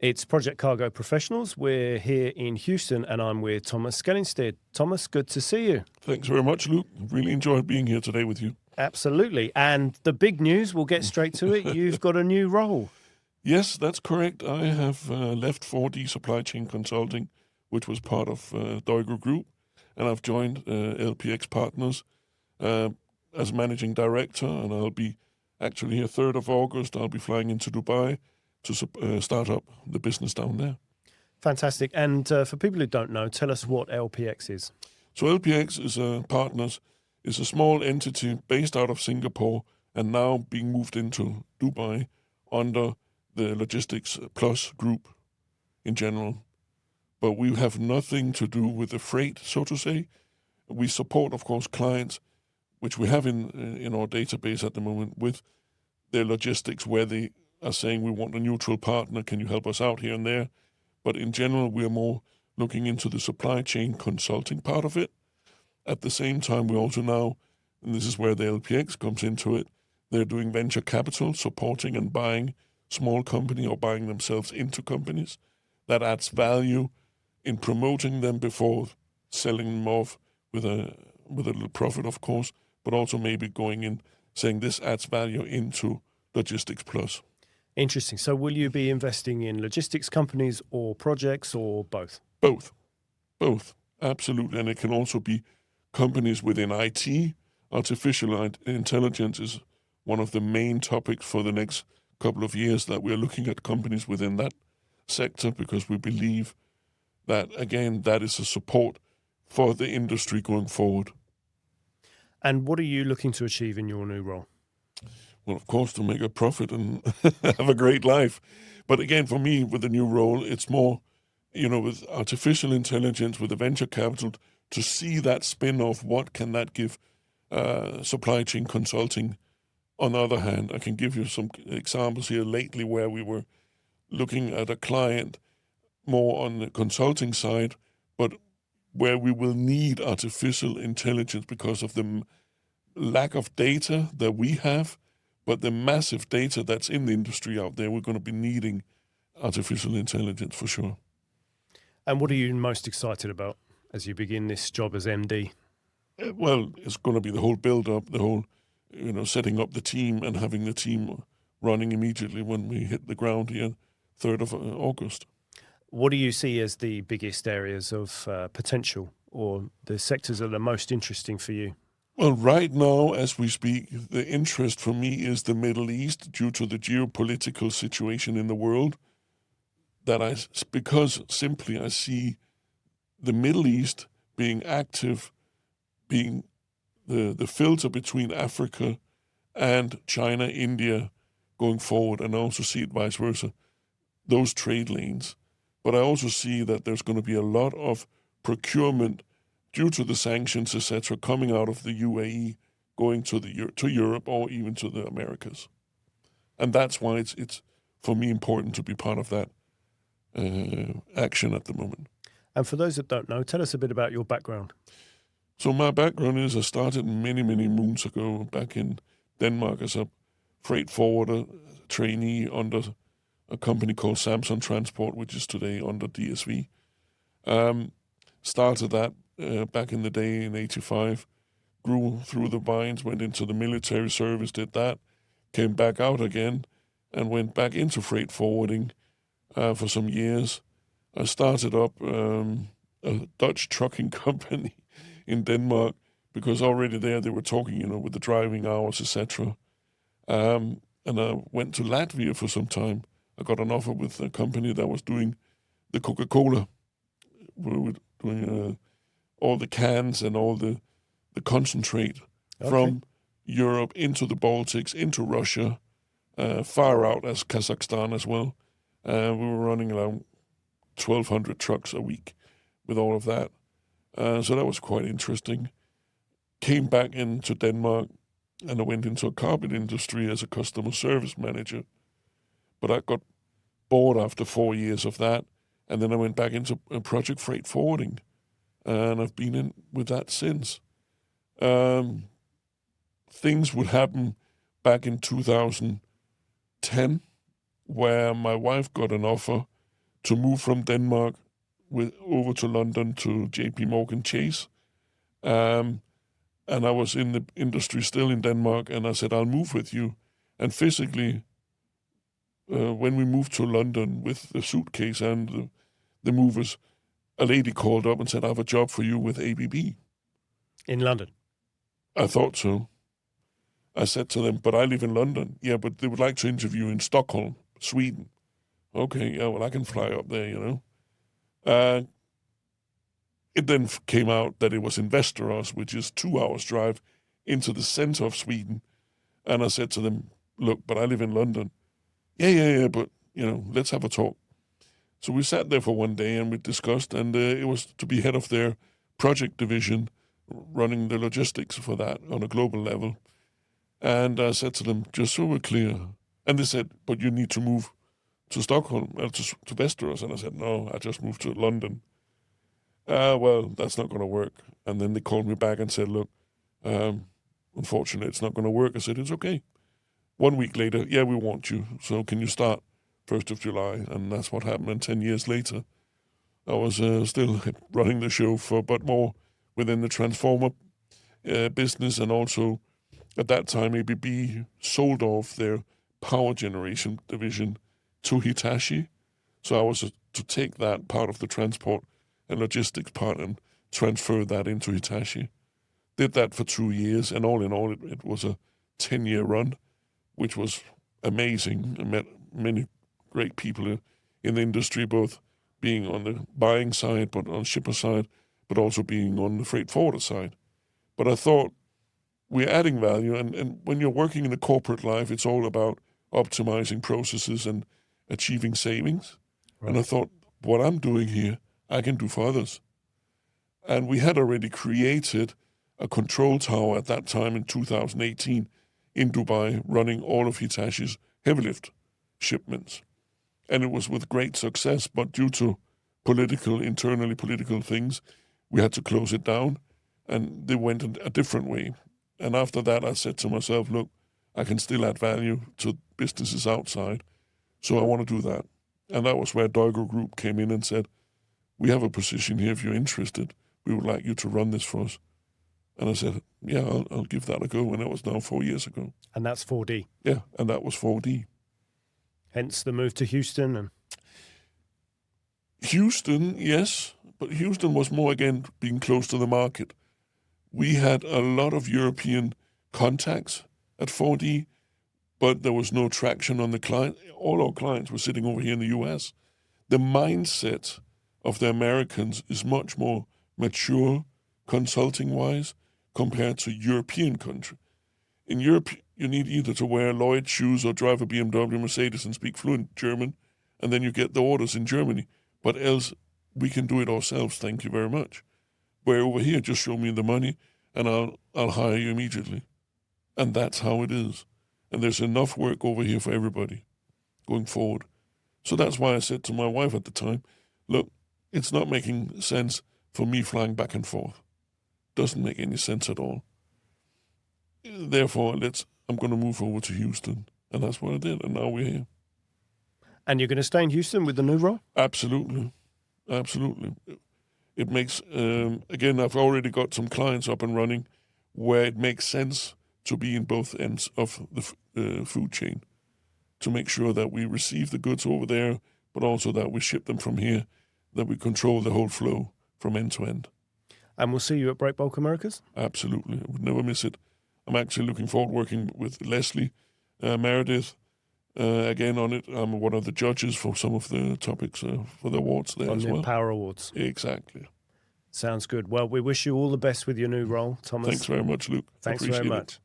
It's Project Cargo Professionals. We're here in Houston and I'm with Thomas Skellingsted. Thomas, good to see you. Thanks very much, Luke. Really enjoyed being here today with you. Absolutely. And the big news, we'll get straight to it. You've got a new role. Yes, that's correct. I have left 4D Supply Chain Consulting, which was part of deugro Group, and I've joined LPX Partners as managing director, and I'll be actually here 3rd of August. I'll be flying into Dubai to start up the business down there. Fantastic. And for people who don't know, tell us what LPX is. So LPX is Partners, is a small entity based out of Singapore and now being moved into Dubai under the Logistics Plus group in general. But we have nothing to do with the freight, so to say. We support, of course, clients, which we have in our database at the moment, with their logistics, where they are saying we want a neutral partner, can you help us out here and there? But in general, we're more looking into the supply chain consulting part of it. At the same time, we also now, and this is where the LPX comes into it, they're doing venture capital, supporting and buying small company or buying themselves into companies. That adds value in promoting them before selling them off with a little profit, of course, but also maybe going in saying this adds value into Logistics Plus. Interesting. So will you be investing in logistics companies or projects or both? Both, absolutely. And it can also be companies within IT. Artificial intelligence is one of the main topics for the next couple of years, that we're looking at companies within that sector, because we believe that, again, that is a support for the industry going forward. And what are you looking to achieve in your new role? Well, of course, to make a profit and have a great life. But again, for me, with the new role, it's more, with artificial intelligence, with the venture capital, to see that spin-off, what can that give supply chain consulting? On the other hand, I can give you some examples here lately where we were looking at a client more on the consulting side, but where we will need artificial intelligence because of the lack of data that we have, but the massive data that's in the industry out there, we're going to be needing artificial intelligence for sure. And what are you most excited about as you begin this job as MD? Well, it's going to be the whole build-up, the whole, setting up the team and having the team running immediately when we hit the ground here, 3rd of August. What do you see as the biggest areas of potential, or the sectors that are most interesting for you? Well, right now, as we speak, the interest for me is the Middle East, due to the geopolitical situation in the world. Because simply I see the Middle East being active, being the filter between Africa and China, India going forward, and I also see it vice versa, those trade lanes. But I also see that there's going to be a lot of procurement due to the sanctions, etc., coming out of the UAE, going to Europe or even to the Americas. And that's why it's for me important to be part of that action at the moment. And for those that don't know, tell us a bit about your background. So my background is I started many, many moons ago back in Denmark as a freight forwarder, trainee under a company called Samson Transport, which is today under DSV. Started that back in the day in 85, grew through the vines, went into the military service, did that, came back out again and went back into freight forwarding for some years. I started up a Dutch trucking company in Denmark, because already there they were talking, with the driving hours, etc. And I went to Latvia for some time. I got an offer with a company that was doing the Coca-Cola. We were doing all the cans and all the concentrate from Europe into the Baltics, into Russia, far out as Kazakhstan as well. We were running around 1,200 trucks a week with all of that. So that was quite interesting. Came back into Denmark and I went into a carpet industry as a customer service manager. But I got bored after 4 years of that. And then I went back into project freight forwarding. And I've been in with that since. Things would happen back in 2010 where my wife got an offer to move from Denmark over to London to JP Morgan Chase. And I was in the industry still in Denmark, and I said, I'll move with you. And physically, when we moved to London with the suitcase and the movers, a lady called up and said, I have a job for you with ABB. In London? I thought so. I said to them, but I live in London. Yeah, but they would like to interview in Stockholm, Sweden. Okay, yeah, well, I can fly up there, you know. It then came out that it was in Västerås, which is 2 hours drive into the center of Sweden. And I said to them, look, but I live in London. Yeah, but, you know, let's have a talk. So we sat there for one day and we discussed, and it was to be head of their project division, running the logistics for that on a global level. And I said to them, just so we're clear. And they said, but you need to move to Stockholm, to Västerås. And I said, no, I just moved to London. Well, that's not going to work. And then they called me back and said, look, unfortunately, it's not going to work. I said, it's okay. 1 week later, yeah, we want you. So can you start 1st of July? And that's what happened. And 10 years later, I was still running the show but more within the transformer business. And also at that time, ABB sold off their power generation division to Hitachi. So I was to take that part of the transport and logistics part and transfer that into Hitachi. Did that for 2 years, and all in all, it was a 10-year run, which was amazing. I met many great people in the industry, both being on the buying side, but on shipper side, but also being on the freight forwarder side. But I thought we're adding value, and when you're working in a corporate life, it's all about optimizing processes and achieving savings. Right. And I thought, what I'm doing here, I can do for others. And we had already created a control tower at that time in 2018 in Dubai, running all of Hitachi's heavy lift shipments. And it was with great success, but due to internally political things, we had to close it down, and they went a different way. And after that, I said to myself, look, I can still add value to businesses outside, so I want to do that. And that was where deugro Group came in and said, we have a position here if you're interested. We would like you to run this for us. And I said, yeah, I'll give that a go. And that was now 4 years ago. And that's 4D? Yeah, and that was 4D. Hence the move to Houston? And Houston, yes. But Houston was more, again, being close to the market. We had a lot of European contacts at 4D, but there was no traction on the client. All our clients were sitting over here in the US. The mindset of the Americans is much more mature, consulting-wise, compared to European country. In Europe, you need either to wear Lloyd shoes or drive a BMW, Mercedes, and speak fluent German, and then you get the orders in Germany. But else, we can do it ourselves, thank you very much. Where over here, just show me the money, and I'll hire you immediately. And that's how it is. And there's enough work over here for everybody going forward. So that's why I said to my wife at the time, look, it's not making sense for me flying back and forth. Doesn't make any sense at all. Therefore, I'm going to move over to Houston. And that's what I did, and now we're here. And you're going to stay in Houston with the new role? Absolutely. It makes, again, I've already got some clients up and running where it makes sense to be in both ends of the food chain, to make sure that we receive the goods over there, but also that we ship them from here, that we control the whole flow from end to end. And we'll see you at Breakbulk Americas? Absolutely. I would never miss it. I'm actually looking forward to working with Leslie Meredith again on it. I'm one of the judges for some of the topics for the awards there as well. On the Power Awards. Exactly. Sounds good. Well, we wish you all the best with your new role, Thomas. Thanks very much, Luke. Thanks very much.